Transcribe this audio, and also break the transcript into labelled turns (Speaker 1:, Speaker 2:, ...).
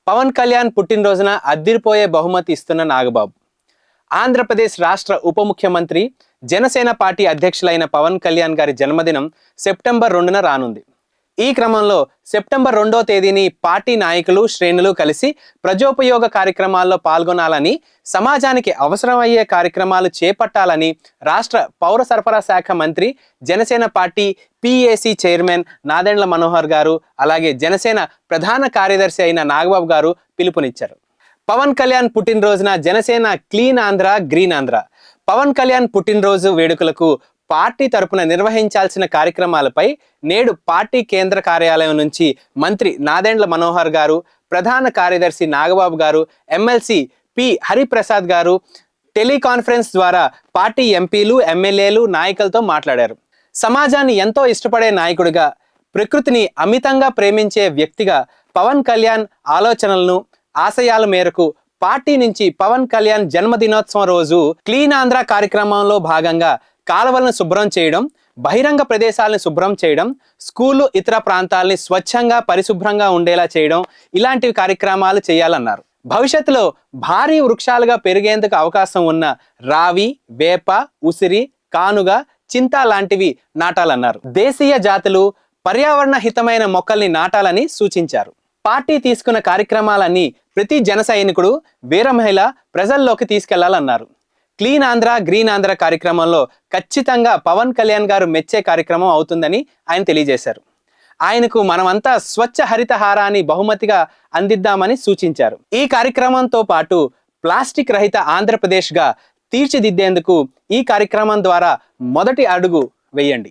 Speaker 1: పవన్ కళ్యాణ్ పుట్టినరోజున అద్దిరిపోయే బహుమతి ఇస్తున్న నాగబాబు. ఆంధ్రప్రదేశ్ రాష్ట్ర ఉప ముఖ్యమంత్రి, జనసేన పార్టీ అధ్యక్షులైన పవన్ కళ్యాణ్ గారి జన్మదినం సెప్టెంబర్ 2న రానుంది. ఈ క్రమంలో సెప్టెంబర్ 2వ తేదీని పార్టీ నాయకులు, శ్రేణులు కలిసి ప్రజోపయోగ కార్యక్రమాల్లో పాల్గొనాలని, సమాజానికి అవసరమయ్యే కార్యక్రమాలు చేపట్టాలని రాష్ట్ర పౌర సరఫరా శాఖ మంత్రి, Janasena party PAC chairman Nadendla Manohar గారు, అలాగే జనసేన ప్రధాన కార్యదర్శి అయిన నాగబాబు గారు పిలుపునిచ్చారు. పవన్ కళ్యాణ్ పుట్టినరోజున జనసేన క్లీన్ ఆంధ్ర, గ్రీన్ ఆంధ్ర. పవన్ కళ్యాణ్ పుట్టినరోజు వేడుకలకు పార్టీ తరపున నిర్వహించాల్సిన కార్యక్రమాలపై నేడు పార్టీ కేంద్ర కార్యాలయం నుంచి మంత్రి నాదెండ్ల మనోహర్ గారు, ప్రధాన కార్యదర్శి నాగబాబు గారు, ఎమ్మెల్సీ పి హరిప్రసాద్ గారు టెలికాన్ఫరెన్స్ ద్వారా పార్టీ ఎంపీలు, ఎమ్మెల్యేలు, నాయకులతో మాట్లాడారు. సమాజాన్ని ఎంతో ఇష్టపడే నాయకుడిగా, ప్రకృతిని అమితంగా ప్రేమించే వ్యక్తిగా పవన్ కళ్యాణ్ ఆలోచనలను, ఆశయాల మేరకు పార్టీ నుంచి పవన్ కళ్యాణ్ జన్మదినోత్సవం రోజు క్లీన్ ఆంధ్ర కార్యక్రమంలో భాగంగా కాలువలను శుభ్రం చేయడం, బహిరంగ ప్రదేశాలను శుభ్రం చేయడం, స్కూలు, ఇతర ప్రాంతాలని స్వచ్ఛంగా, పరిశుభ్రంగా ఉండేలా చేయడం, ఇలాంటి కార్యక్రమాలు చేయాలన్నారు. భవిష్యత్తులో భారీ వృక్షాలుగా పెరిగేందుకు అవకాశం ఉన్న రావి, వేప, ఉసిరి, కానుగ, చింత లాంటివి నాటాలన్నారు. దేశీయ జాతులు, పర్యావరణ హితమైన మొక్కల్ని నాటాలని సూచించారు. పార్టీ తీసుకున్న కార్యక్రమాలన్నీ ప్రతి జన సైనికుడు, వీర మహిళ ప్రజల్లోకి తీసుకెళ్లాలన్నారు. క్లీన్ ఆంధ్ర, గ్రీన్ ఆంధ్ర కార్యక్రమంలో ఖచ్చితంగా పవన్ కళ్యాణ్ గారు మెచ్చే కార్యక్రమం అవుతుందని ఆయన తెలియజేశారు. ఆయనకు మనమంతా స్వచ్ఛ హరితహారాన్ని బహుమతిగా అందిద్దామని సూచించారు. ఈ కార్యక్రమంతో పాటు ప్లాస్టిక్ రహిత ఆంధ్రప్రదేశ్గా తీర్చిదిద్దేందుకు ఈ కార్యక్రమం ద్వారా మొదటి అడుగు వేయండి.